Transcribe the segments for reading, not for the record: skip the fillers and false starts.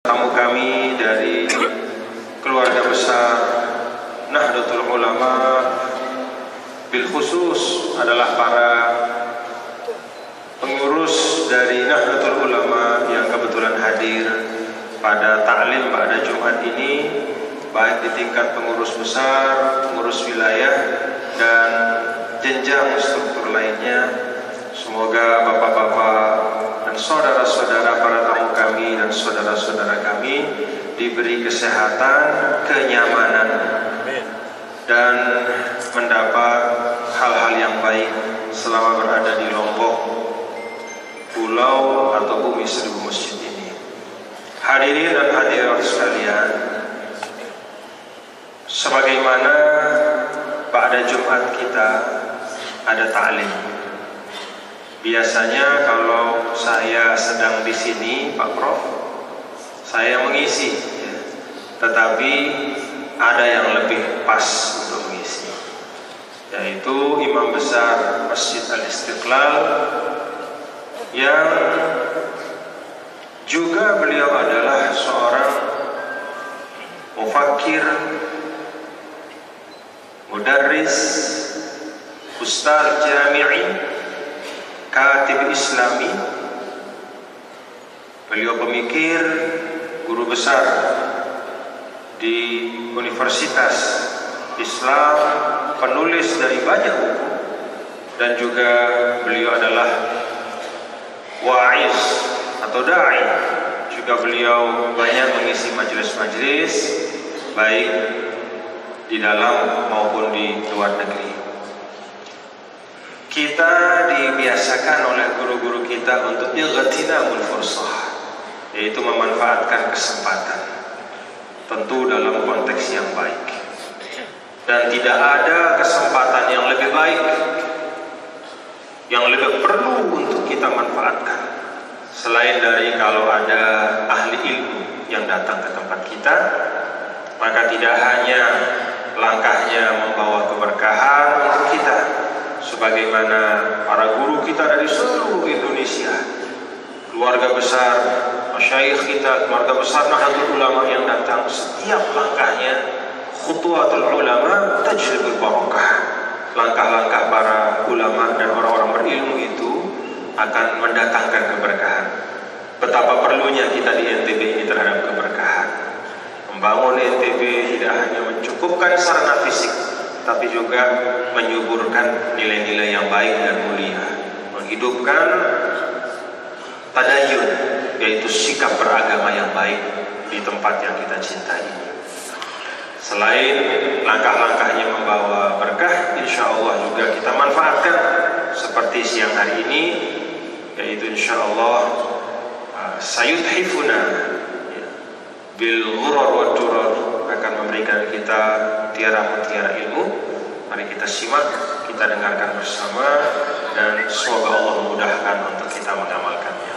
Tamu kami dari keluarga besar Nahdlatul Ulama, bil khusus adalah para pengurus dari Nahdlatul Ulama yang kebetulan hadir pada ta'lim pada Jumat ini, baik di tingkat pengurus besar, pengurus wilayah, dan jenjang struktur lainnya. Semoga bapak-bapak dan saudara-saudara para tamu kami dan saudara-saudara kami diberi kesehatan, kenyamanan, dan mendapat hal-hal yang baik selama berada di Lombok, pulau atau bumi seribu masjid ini. Hadirin dan hadirat sekalian, sebagaimana pada Jumat kita ada ta'lim. Biasanya kalau saya sedang di sini, Pak Prof, saya mengisi, ya. Tetapi ada yang lebih pas untuk mengisi, yaitu Imam Besar Masjid Al-Istiqlal, yang juga beliau adalah seorang mufakir, mudarris, ustaz jami'i, katib islami. Beliau pemikir, guru besar di Universitas Islam, penulis dari banyak buku, dan juga beliau adalah wa'iz atau da'i. Juga beliau banyak mengisi majelis-majelis baik di dalam maupun di luar negeri. Kita dibiasakan oleh guru-guru kita untuk igtinamul fursah, yaitu memanfaatkan kesempatan, tentu dalam konteks yang baik. Dan tidak ada kesempatan yang lebih baik, yang lebih perlu untuk kita manfaatkan, selain dari kalau ada ahli ilmu yang datang ke tempat kita. Maka tidak hanya langkahnya membawa keberkahan untuk kita, sebagaimana para guru kita dari seluruh Indonesia, keluarga besar masyayikh kita, keluarga besar Nahdlatul Ulama yang datang, setiap langkahnya khutuwatul ulama tajlibul barakah. Langkah-langkah para ulama dan orang-orang berilmu itu akan mendatangkan keberkahan. Betapa perlunya kita di NTB ini terhadap keberkahan. Membangun NTB tidak hanya mencukupkan sarana fisik, tapi juga menyuburkan nilai-nilai yang baik dan mulia, menghidupkan tadayun, yaitu sikap beragama yang baik di tempat yang kita cintai. Selain langkah-langkahnya membawa berkah, insya Allah juga kita manfaatkan seperti siang hari ini, yaitu insya Allah sayudhifuna bil ghurur wa durar, akan memberikan kita tiara-mutiara ilmu. Mari kita simak, kita dengarkan bersama, dan semoga Allah memudahkan untuk kita mengamalkannya.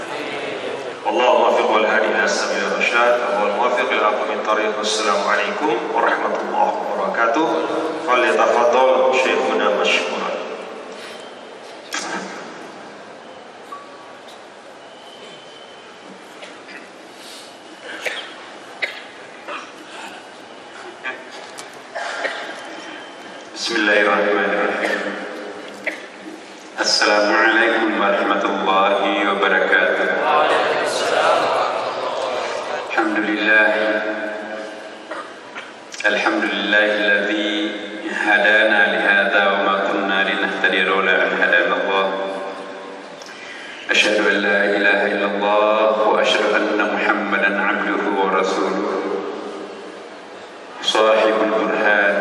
Wallahu muwaffiq wal hadi ila sabilir rasyad, wal muwaffiq lil aqwamit thariq. Wassalamualaikum warahmatullahi wabarakatuh. Falyatafaddal syekhuna mashkuran. Bismillahirrahmanirrahim. Assalamualaikum warahmatullahi wabarakatuh. Alhamdulillah, alhamdulillahilladzi hadana lihadza wa ma kunna linahtadiya laula an hadana Allah. Asyhadu an la ilaha illallah wa asyhadu anna Muhammadan 'abduhu wa rasuluh. Shahibul burhan.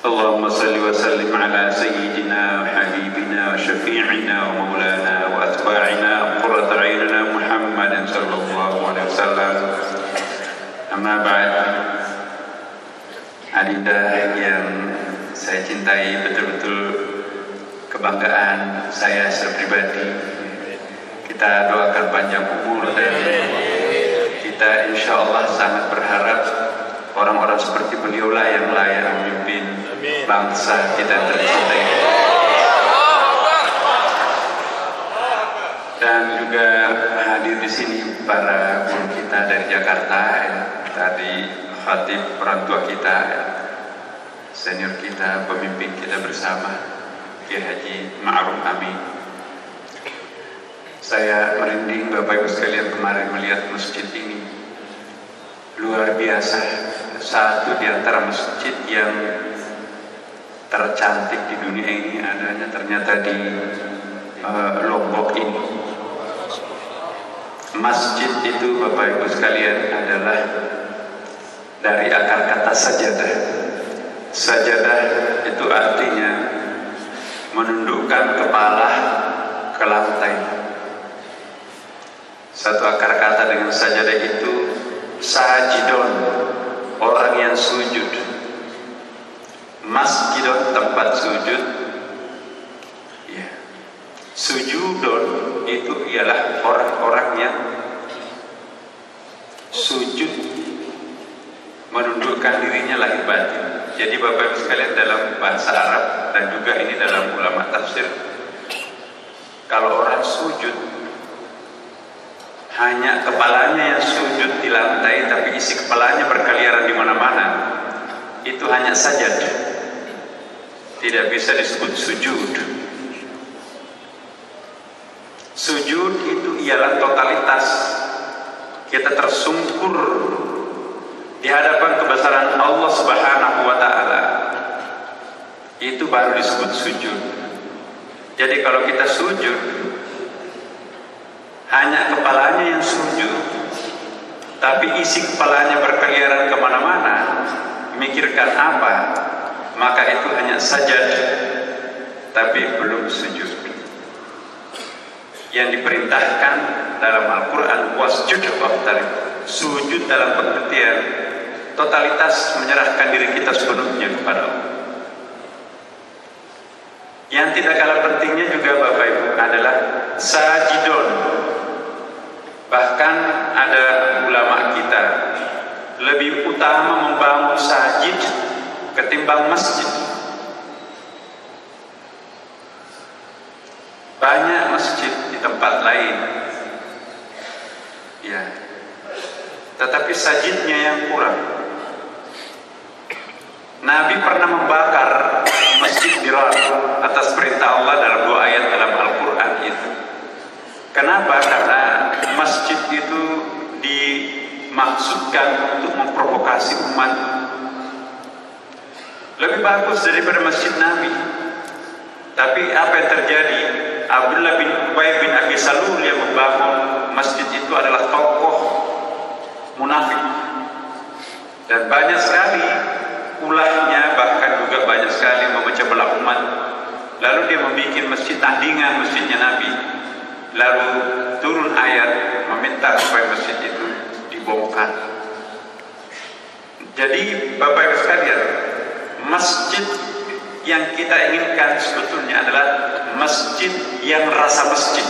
Allahumma salli wa sallim ala sayyidina wa habibina wa syafi'ina wa maulana wa atba'ina wa qurrata a'yunina Muhammadin sallallahu alaihi wasallam. Amma ba'd. Adinda yang saya cintai, betul-betul kebanggaan saya secara pribadi. Kita doakan panjang umur, dan kita insya Allah sangat berharap orang-orang seperti beliau lah yang layak memimpin bangsa kita tercinta ini. Dan juga hadir di sini para guru kita kita dari Jakarta, ya, tadi khatib orang tua kita, ya, senior kita, pemimpin kita bersama, Kiai Haji Ma'ruf Amin. Saya merinding Bapak Ibu sekalian kemarin melihat masjid ini. Luar biasa, satu di antara masjid yang tercantik di dunia ini adanya ternyata di Lombok ini. Masjid itu Bapak Ibu sekalian adalah dari akar kata sajadah. Sajadah itu artinya menundukkan kepala ke lantai. Satu akar kata dengan sajadah itu sajidon, orang yang sujud. Masjidon, tempat sujud. Ya. Sujudon itu ialah orang-orang yang sujud, menundukkan dirinya lahir batin. Jadi Bapak Ibu sekalian, dalam bahasa Arab dan juga ini dalam ulama tafsir, kalau orang sujud hanya kepalanya yang sujud di lantai, tapi isi kepalanya berkeliaran di mana-mana, itu hanya sajad, tidak bisa disebut sujud. Sujud itu ialah totalitas kita tersungkur di hadapan kebesaran Allah Subhanahu wa Ta'ala. Itu baru disebut sujud. Jadi kalau kita sujud hanya kepalanya yang sujud, tapi isi kepalanya berkeliaran kemana-mana, memikirkan apa, maka itu hanya sajad, tapi belum sujud. Yang diperintahkan dalam Al-Quran, wasjud waqtarib, sujud dalam pengertian totalitas menyerahkan diri kita sepenuhnya kepada Allah. Yang tidak kalah pentingnya juga Bapak Ibu adalah sajidon. Bahkan ada ulama kita lebih utama membangun sajid ketimbang masjid. Banyak masjid di tempat lain, ya, tetapi sajidnya yang kurang. Nabi pernah membakar masjid Dirar atas perintah Allah dalam 2 ayat dalam Al-Quran itu. Kenapa? Karena masjid itu dimaksudkan untuk memprovokasi umat. Lebih bagus daripada masjid Nabi. Tapi apa yang terjadi? Abdullah bin Ubay bin Abi Salul yang membangun masjid itu adalah tokoh munafik. Dan banyak sekali ulahnya, bahkan juga banyak sekali memecah belah umat. Lalu dia membuat masjid tandingan masjidnya Nabi. Lalu turun ayat meminta supaya masjid itu dibongkar. Jadi Bapak Ibu sekalian, masjid yang kita inginkan sebetulnya adalah masjid yang rasa masjid.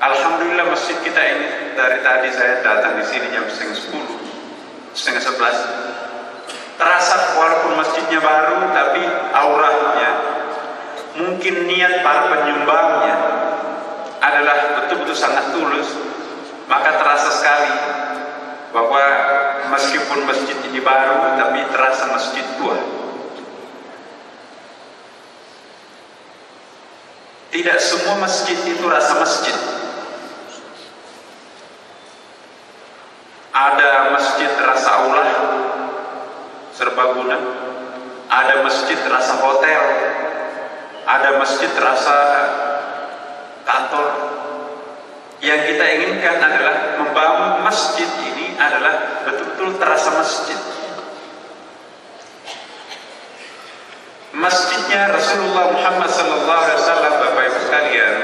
Alhamdulillah masjid kita ini, dari tadi saya datang di sini jam 10:30, terasa walaupun masjidnya baru, tapi auranya, mungkin niat para penyumbangnya adalah betul-betul sangat tulus, maka terasa sekali bahwa meskipun masjid ini baru, tapi terasa masjid tua. Tidak semua masjid itu rasa masjid. Ada masjid rasa aula, serbaguna. Ada masjid rasa hotel. Ada masjid rasa kantor. Yang kita inginkan adalah membangun masjid ini adalah betul-betul terasa masjid. Masjidnya Rasulullah Muhammad SAW, Bapak Ibu sekalian,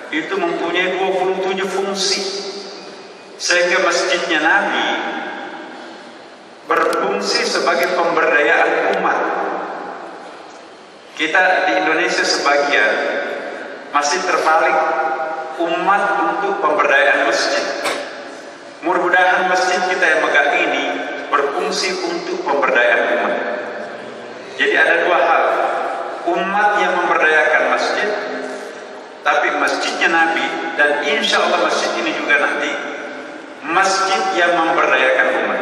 itu mempunyai 27 fungsi. Sehingga masjidnya Nabi berfungsi sebagai pemberdayaan umat. Kita di Indonesia sebagian masih terbalik, umat untuk pemberdayaan masjid. Mudah-mudahan masjid kita yang megah ini berfungsi untuk pemberdayaan umat. Jadi ada 2 hal, umat yang memberdayakan masjid, tapi masjidnya Nabi, dan insya Allah masjid ini juga nanti masjid yang memberdayakan umat.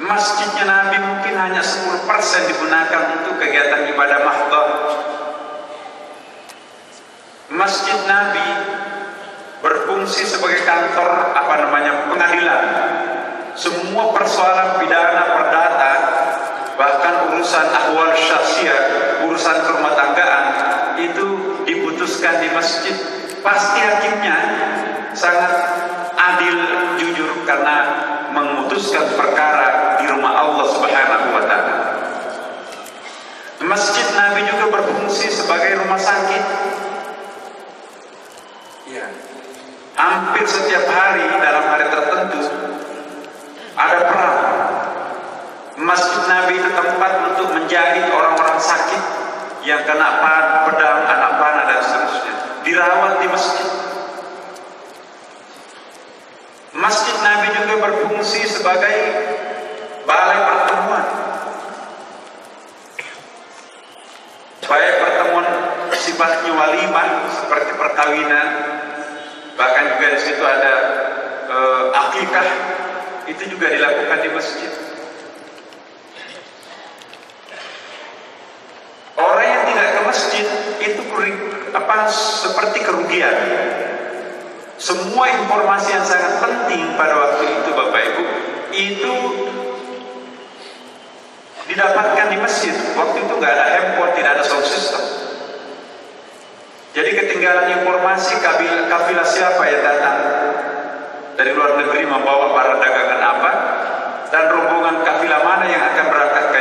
Masjidnya Nabi mungkin hanya 10% digunakan untuk kegiatan ibadah mahdhah. Masjid Nabi berfungsi sebagai kantor pengadilan. Semua persoalan pidana, perdata, bahkan urusan ahwal syakhsiyah, urusan rumah tanggaan itu diputuskan di masjid. Pasti hakimnya sangat adil, jujur karena memutuskan perkara di rumah Allah Subhanahu wa taala. Masjid Nabi juga berfungsi sebagai rumah sakit. Ya. Hampir setiap hari dalam hari tertentu ada perang. Masjid Nabi itu tempat untuk menjahit orang-orang sakit yang kena pedang, anak panah dan seterusnya. Dirawat di masjid. Masjid Nabi juga berfungsi sebagai balai pertemuan. Baik pertemuan sifatnya walimah seperti perkawinan, bahkan juga di situ ada akikah, itu juga dilakukan di masjid. Orang yang tidak ke masjid itu seperti kerugian. Semua informasi yang sangat penting pada waktu itu Bapak Ibu itu didapatkan di masjid. Waktu itu nggak ada handphone, tidak ada sound system. Jadi ketinggalan informasi kafilah siapa yang datang dari luar negeri membawa barang dagangan apa, dan rombongan kafilah mana yang akan berangkat ke